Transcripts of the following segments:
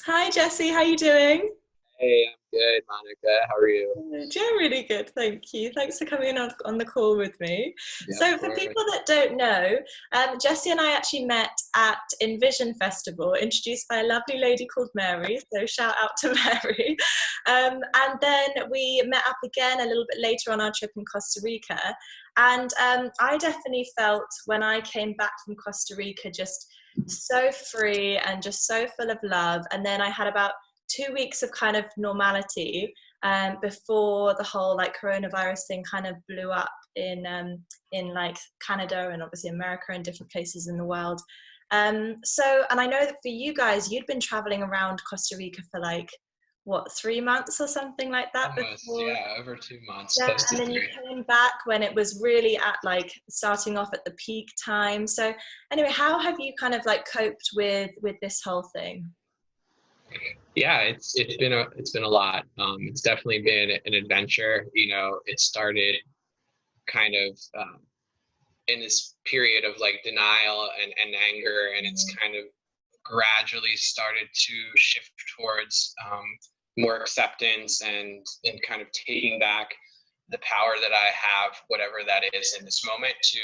Hi Jesse, how you doing? Hey, I'm good, Monica. How are you? Good. Yeah, really good, thank you. Thanks for coming on the call with me. Yeah, of So, for course. people that don't know, Jesse and I actually met at Envision Festival, introduced by a lovely lady called Mary. So, shout out to Mary. And then we met up again a little bit later on our trip in Costa Rica. And I definitely felt when I came back from Costa Rica just so free and just so full of love. And then I had about 2 weeks of kind of normality before the whole like coronavirus thing kind of blew up in like Canada and obviously America and different places in the world. So, and I know that for you guys, you'd been traveling around Costa Rica for like what, 3 months or something like that Almost, before. yeah, over 2 months, Yeah, close to and then you three. came back when it was really at like starting off at the peak time. So anyway, how have you kind of like coped with this whole thing? Yeah, it's been a lot. It's definitely been an adventure. It started kind of in this period of like denial and anger, and it's kind of gradually started to shift towards more acceptance and kind of taking back the power that I have, whatever that is in this moment, to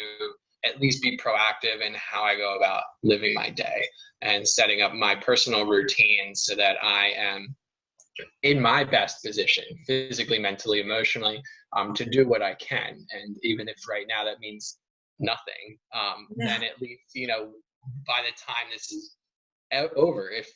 at least be proactive in how I go about living my day and setting up my personal routine so that I am in my best position, physically, mentally, emotionally, to do what I can. And even if right now that means nothing, Yeah. then at least, by the time this is over, if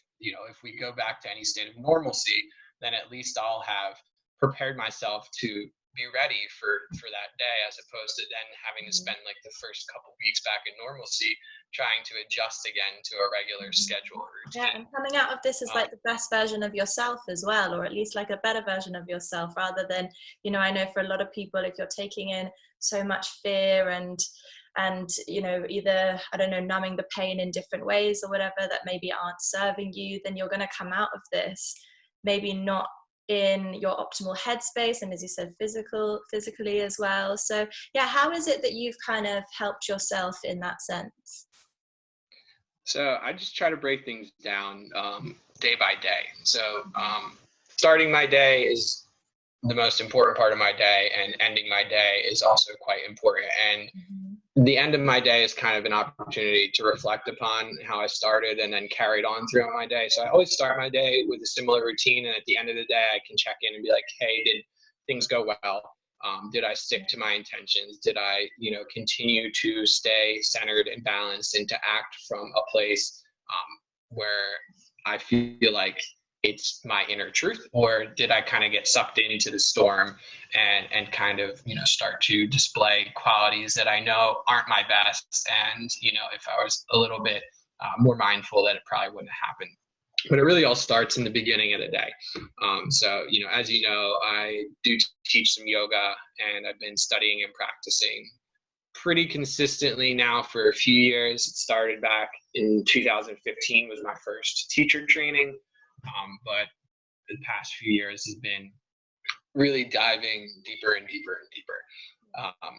we go back to any state of normalcy, then at least I'll have prepared myself to be ready for that day, as opposed to then having to spend like the first couple weeks back in normalcy trying to adjust again to a regular schedule or Yeah, and routine. coming out of this is um, like the best version of yourself as well, or at least like a better version of yourself, rather than, I know for a lot of people, if you're taking in so much fear and either, I don't know, numbing the pain in different ways or whatever that maybe aren't serving you, then you're going to come out of this maybe not in your optimal headspace, and as you said, physically as well. So yeah, how is it that you've kind of helped yourself in that sense? so I just try to break things down day by day. So starting my day is the most important part of my day, and ending my day is also quite important. And Mhm. the end of my day is kind of an opportunity to reflect upon how I started and then carried on throughout my day. So I always start my day with a similar routine, and at the end of the day, I can check in and be like, "Hey, did things go well? Did I stick to my intentions? Did I, continue to stay centered and balanced and to act from a place where I feel like it's my inner truth, or did I kind of get sucked into the storm and kind of start to display qualities that I know aren't my best, and if I was a little bit more mindful, that it probably wouldn't have happened. But it really all starts in the beginning of the day. So as you know, I do teach some yoga, and I've been studying and practicing pretty consistently now for a few years. It started back in 2015 was my first teacher training, but the past few years has been really diving deeper and deeper and deeper.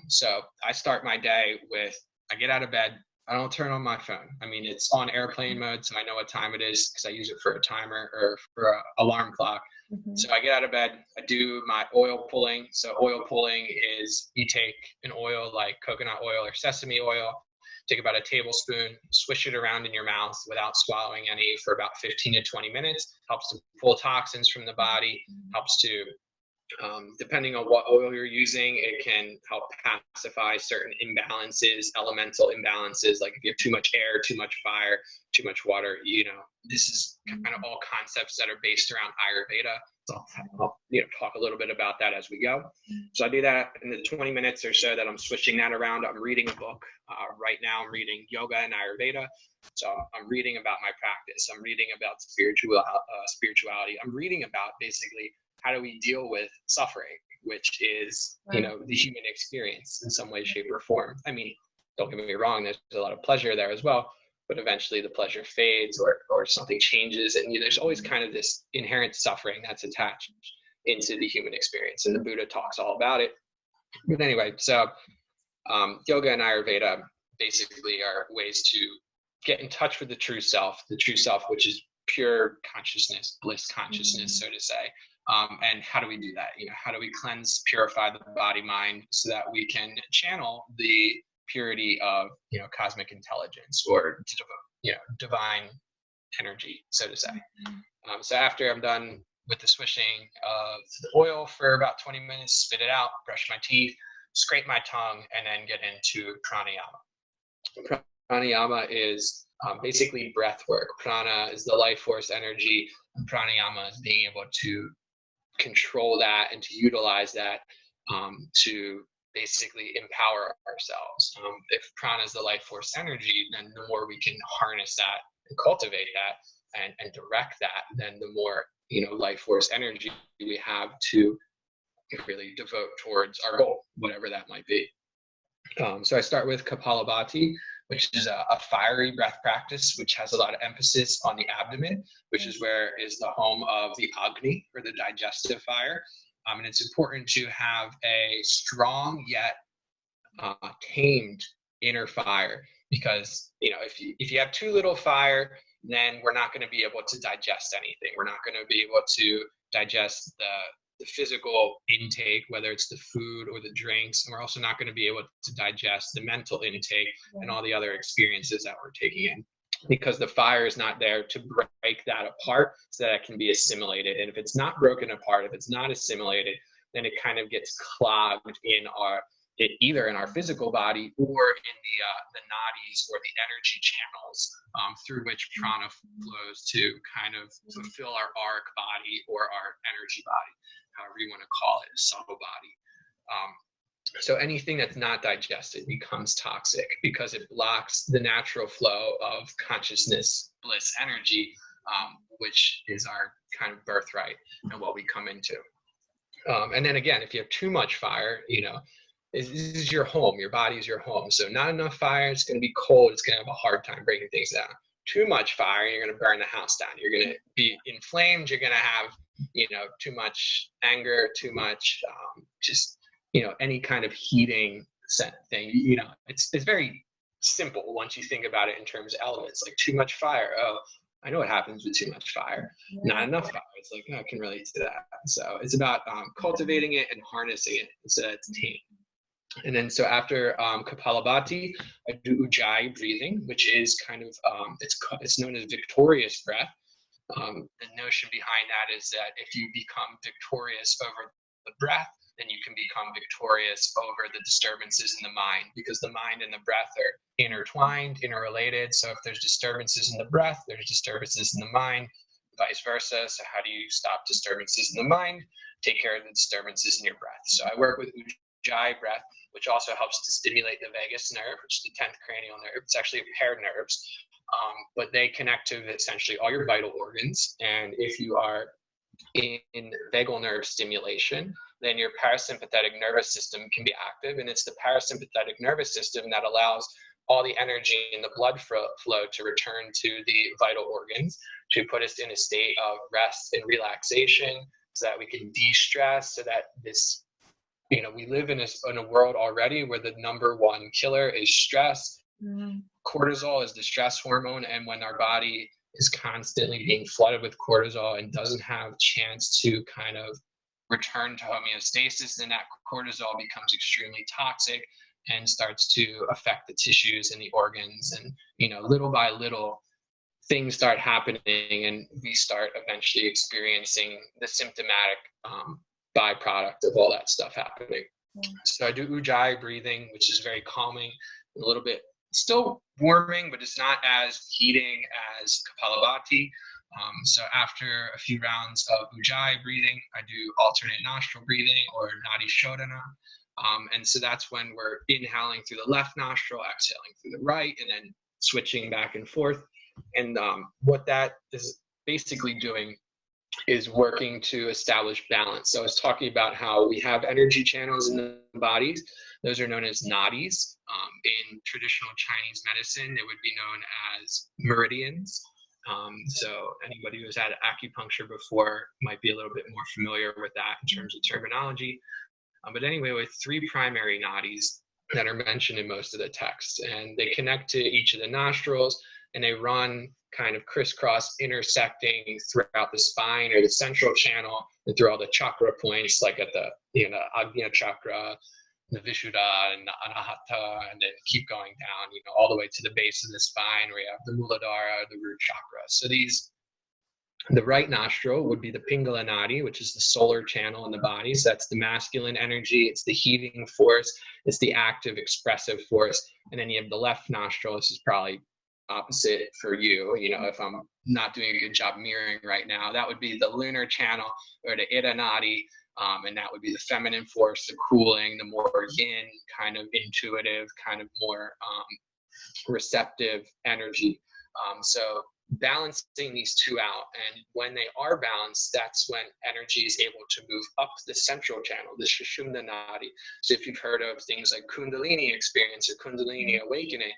So I start my day with, I get out of bed. I don't turn on my phone. I mean, it's on airplane mode, so I know what time it is because I use it for a timer or for an alarm clock. Mhm. So I get out of bed, I do my oil pulling. So oil pulling is you take an oil like coconut oil or sesame oil, take about a tablespoon, swish it around in your mouth without swallowing any for about 15 to 20 minutes. Helps to pull toxins from the body, helps to depending on what oil you're using, it can help pacify certain imbalances, elemental imbalances, like if you have too much air, too much fire, too much water. This is kind of all concepts that are based around Ayurveda. So I'll talk a little bit about that as we go. So I do that in the 20 minutes or so that I'm switching that around. I'm reading a book. Right now I'm reading Yoga and Ayurveda. So I'm reading about my practice. I'm reading about spirituality. I'm reading about basically how do we deal with suffering, which is, Right. the human experience in some way, shape, or form. I mean, don't get me wrong, there's a lot of pleasure there as well, but eventually the pleasure fades or something changes. And there's always kind of this inherent suffering that's attached into the human experience. And the Buddha talks all about it. But anyway, so yoga and Ayurveda basically are ways to get in touch with the true self, which is pure consciousness, bliss consciousness, so to say. And how do we do that? How do we cleanse, purify the body, mind, so that we can channel the purity of, cosmic intelligence, or, divine energy, so to say. So after I'm done with the swishing of the oil for about 20 minutes, spit it out, brush my teeth, scrape my tongue, and then get into pranayama. Pranayama is basically breath work. Prana is the life force energy, and pranayama is being able to control that and to utilize that to basically empower ourselves. If prana is the life force energy, then the more we can harness that and cultivate that and direct that, then the more life force energy we have to really devote towards our goal, whatever that might be. So I start with Kapalabhati, which is a fiery breath practice, which has a lot of emphasis on the abdomen, which is where is the home of the Agni, or the digestive fire. And it's important to have a strong yet tamed inner fire, because if you have too little fire, then we're not going to be able to digest anything. We're not going to be able to digest the physical intake, whether it's the food or the drinks, and we're also not going to be able to digest the mental intake and all the other experiences that we're taking in, because the fire is not there to break that apart so that it can be assimilated. And if it's not broken apart, if it's not assimilated, then it kind of gets clogged either in our physical body or in the nadis, or the energy channels through which prana flows to kind of fulfill our auric body, or our energy body, however you want to call it, subtle body. So anything that's not digested becomes toxic, because it blocks the natural flow of consciousness, bliss energy, which is our kind of birthright and what we come into. And then again, if you have too much fire, this is your home. Your body is your home. So not enough fire, it's going to be cold. It's going to have a hard time breaking things down. Too much fire, you're going to burn the house down. You're going to be inflamed. You're going to have, too much anger, too much, any kind of heating thing. It's very simple once you think about it in terms of elements. Like too much fire. Oh, I know what happens with too much fire. Not enough fire. It's like, I can relate to that. So it's about cultivating it and harnessing it so that it's tame. And then so after Kapalabhati, I do Ujjayi breathing, which is kind of, it's known as victorious breath. The notion behind that is that if you become victorious over the breath, then you can become victorious over the disturbances in the mind, because the mind and the breath are intertwined, interrelated. So if there's disturbances in the breath, there's disturbances in the mind, vice versa. So how do you stop disturbances in the mind? Take care of the disturbances in your breath. So I work with Ujjayi breath, which also helps to stimulate the vagus nerve, which is the 10th cranial nerve. It's actually a pair of nerves, but they connect to essentially all your vital organs. And if you are in vagal nerve stimulation, then your parasympathetic nervous system can be active. And it's the parasympathetic nervous system that allows all the energy in the blood flow to return to the vital organs, to put us in a state of rest and relaxation, so that we can de-stress, so that this, we live in a world already where the number one killer is stress. Cortisol is the stress hormone. And when our body is constantly being flooded with cortisol and doesn't have a chance to kind of return to homeostasis, then that cortisol becomes extremely toxic and starts to affect the tissues and the organs. And, little by little, things start happening, and we start eventually experiencing the symptomatic byproduct of all that stuff happening. So I do Ujjayi breathing, which is very calming, a little bit still warming, but it's not as heating as Kapalabhati. So after a few rounds of Ujjayi breathing, I do alternate nostril breathing, or Nadi Shodhana. And so that's when we're inhaling through the left nostril, exhaling through the right, and then switching back and forth. And what that is basically doing is working to establish balance. So I was talking about how we have energy channels in the bodies. Those are known as nadis. In traditional Chinese medicine, they would be known as meridians. So anybody who's had acupuncture before might be a little bit more familiar with that in terms of terminology. But anyway, with 3 primary nadis that are mentioned in most of the texts, and they connect to each of the nostrils, and they run kind of crisscross intersecting throughout the spine or the central channel and through all the chakra points, like at the, Agnya chakra, the Vishuddha and the Anahata, and then keep going down, all the way to the base of the spine where you have the Muladhara, the root chakra. So the right nostril would be the Pingala Nadi, which is the solar channel in the body. So that's the masculine energy. It's the heating force. It's the active, expressive force. And then you have the left nostril. This is probably opposite for you. If I'm not doing a good job mirroring right now, that would be the lunar channel or the Ida Nadi. And that would be the feminine force, the cooling, the more yin, kind of intuitive, kind of more receptive energy. So balancing these two out, and when they are balanced, that's when energy is able to move up the central channel, the Sushumna Nadi. So if you've heard of things like Kundalini experience or Kundalini awakening,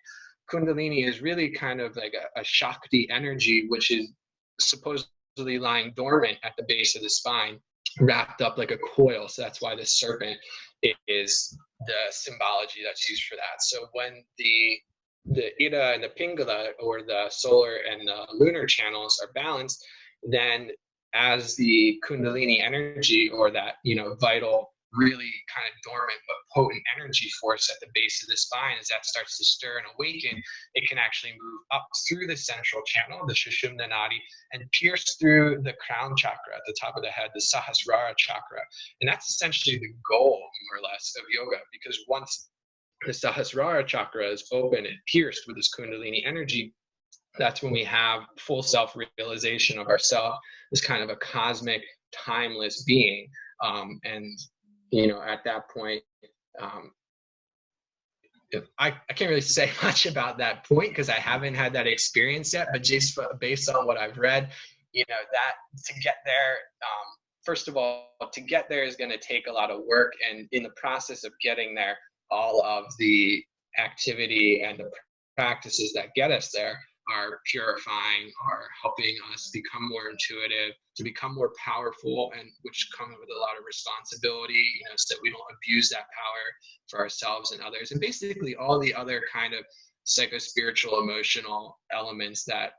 Kundalini is really kind of like a Shakti energy, which is supposedly lying dormant at the base of the spine, wrapped up like a coil. So that's why the serpent is the symbology that's used for that. So when the Ida and the Pingala, or the solar and the lunar channels, are balanced, then as the Kundalini energy, or that, vital, really kind of dormant but potent energy force at the base of the spine, as that starts to stir and awaken, it can actually move up through the central channel, the Sushumna Nadi, and pierce through the crown chakra at the top of the head, the Sahasrara chakra. And that's essentially the goal, more or less, of yoga, because once the Sahasrara chakra is open and pierced with this Kundalini energy, that's when we have full self-realization of ourself as kind of a cosmic, timeless being. And at that point, I can't really say much about that point because I haven't had that experience yet, but just based on what I've read, that to get there, first of all, to get there is going to take a lot of work. And in the process of getting there, all of the activity and the practices that get us there are purifying, are helping us become more intuitive, to become more powerful, and which comes with a lot of responsibility, so that we don't abuse that power for ourselves and others. And basically all the other kind of psycho-spiritual, emotional elements that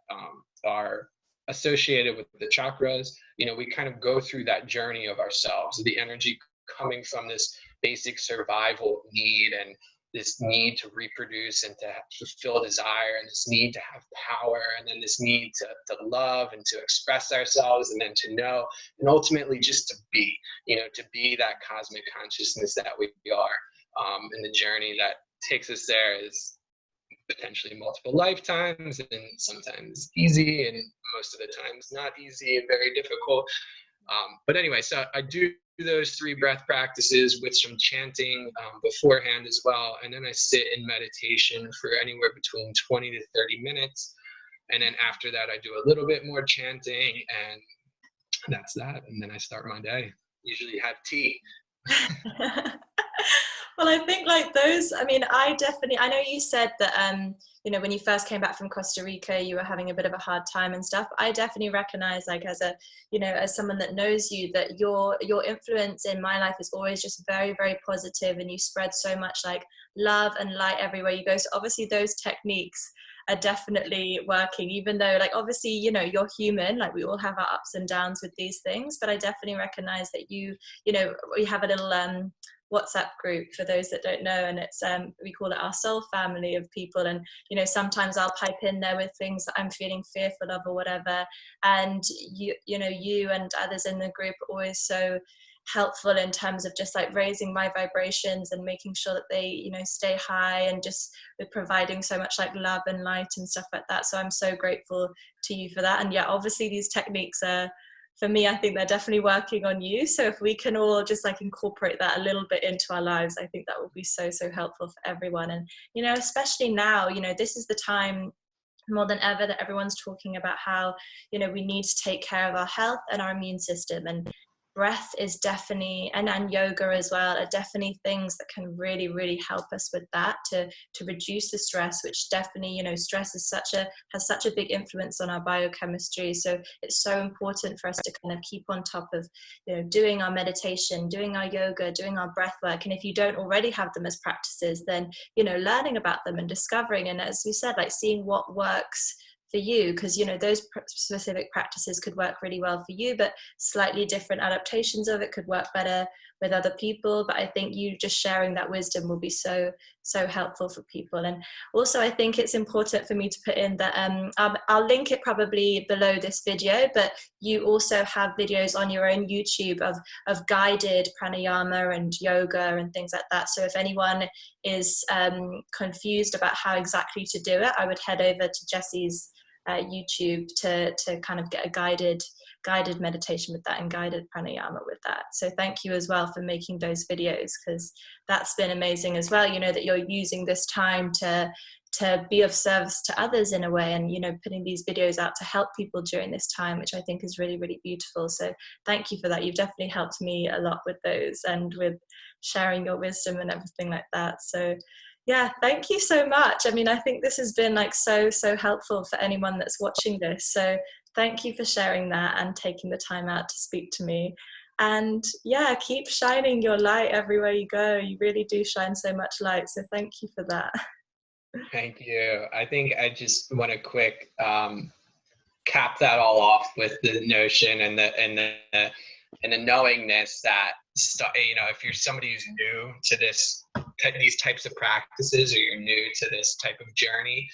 are associated with the chakras. We kind of go through that journey of ourselves, the energy coming from this basic survival need, and this need to reproduce and to fulfill desire, and this need to have power, and then this need to love and to express ourselves, and then to know, and ultimately just to be, to be that cosmic consciousness that we are. And the journey that takes us there is potentially multiple lifetimes, and sometimes easy, and most of the times not easy and very difficult. But anyway, so I do those 3 breath practices with some chanting beforehand as well. And then I sit in meditation for anywhere between 20 to 30 minutes. And then after that, I do a little bit more chanting, and that's that. And then I start my day. Usually have tea. Well, I think like those, I know you said that, when you first came back from Costa Rica, you were having a bit of a hard time and stuff. I definitely recognize, like, as someone that knows you, that your influence in my life is always just very, very positive, and you spread so much like love and light everywhere you go. So obviously those techniques are definitely working, even though, like, obviously, you're human, like we all have our ups and downs with these things, but I definitely recognize that we have a little WhatsApp group for those that don't know, and it's we call it our soul family of people, and sometimes I'll pipe in there with things that I'm feeling fearful of or whatever, and you and others in the group are always so helpful in terms of just like raising my vibrations and making sure that they stay high, and just with providing so much like love and light and stuff like that. So I'm so grateful to you for that. And yeah, obviously these techniques are, for me, I think they're definitely working on you. So if we can all just like incorporate that a little bit into our lives, I think that will be so, so helpful for everyone. And, especially now, this is the time more than ever that everyone's talking about how, we need to take care of our health and our immune system. And breath is definitely, and yoga as well, are definitely things that can really, really help us with that, to reduce the stress, which definitely, stress is has such a big influence on our biochemistry. So it's so important for us to kind of keep on top of, doing our meditation, doing our yoga, doing our breath work. And if you don't already have them as practices, then, learning about them and discovering, and as you said, like seeing what works for you, because you know those specific practices could work really well for you, but slightly different adaptations of it could work better with other people. But I think you just sharing that wisdom will be so helpful for people. And also I think it's important for me to put in that I'll link it probably below this video, but you also have videos on your own YouTube of guided pranayama and yoga and things like that. So if anyone is confused about how exactly to do it, I would head over to Jessie's YouTube to kind of get a guided meditation with that and guided pranayama with that. So thank you as well for making those videos, because that's been amazing as well, you know, that you're using this time to be of service to others in a way, and you know, putting these videos out to help people during this time, which I think is really, really beautiful. So thank you for that. You've definitely helped me a lot with those and with sharing your wisdom and everything like that. So yeah, thank you so much. I mean, I think this has been like so helpful for anyone that's watching this. So thank you for sharing that and taking the time out to speak to me. And yeah, keep shining your light everywhere you go. You really do shine so much light. So thank you for that. Thank you. I think I just want to quick cap that all off with the notion and the knowingness that, you know, if you're somebody who's new to these types of practices, or you're new to this type of journey,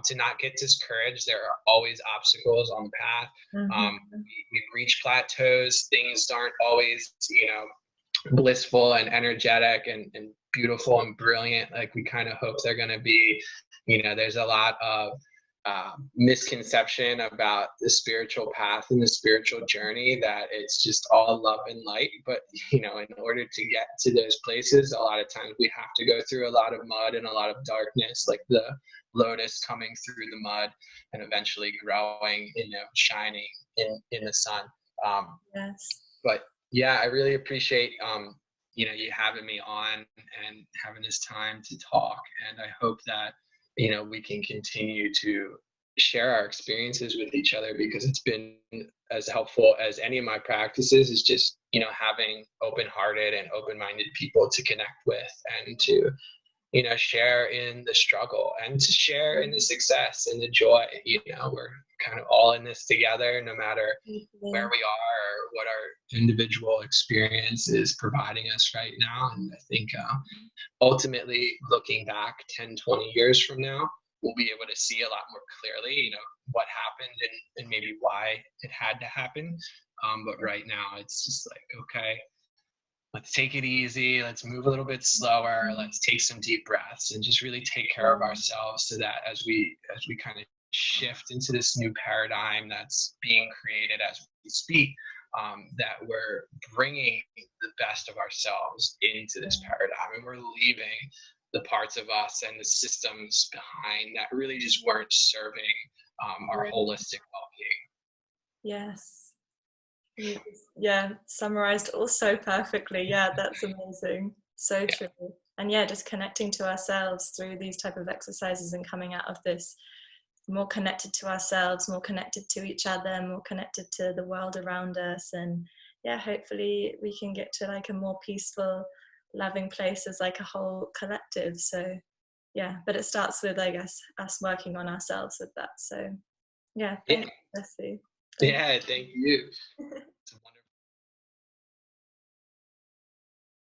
to not get discouraged. There are always obstacles on the path. We reach plateaus. Things aren't always, you know, blissful and energetic and beautiful and brilliant like we kind of hope they're going to be. You know, there's a lot of misconception about the spiritual path and the spiritual journey, that it's just all love and light. But you know, in order to get to those places, a lot of times we have to go through a lot of mud and a lot of darkness, like the lotus coming through the mud and eventually growing, you know, shining in the sun. Yes. But yeah, I really appreciate you know, you having me on and having this time to talk. And I hope that, you know, we can continue to share our experiences with each other, because it's been as helpful as any of my practices, is just, you know, having open-hearted and open-minded people to connect with, and to, you know, share in the struggle and to share in the success and the joy. You know, we're kind of all in this together, no matter where we are or what our individual experience is providing us right now. And I think ultimately, looking back 10, 20 years from now, we'll be able to see a lot more clearly, you know, what happened and maybe why it had to happen. But right now, it's just like, okay, let's take it easy. Let's move a little bit slower. Let's take some deep breaths and just really take care of ourselves, so that as we kind of shift into this new paradigm that's being created as we speak, that we're bringing the best of ourselves into this paradigm, and we're leaving the parts of us and the systems behind that really just weren't serving our holistic well-being. Yes. Yeah, summarized all so perfectly. Yeah, that's amazing. So true. And yeah, just connecting to ourselves through these type of exercises and coming out of this more connected to ourselves, more connected to each other, more connected to the world around us. And yeah, hopefully we can get to like a more peaceful, loving place as like a whole collective. So yeah, but it starts with, I guess, us working on ourselves with that. So yeah, thank you, Bessie. Yeah, thank you. It's a wonderful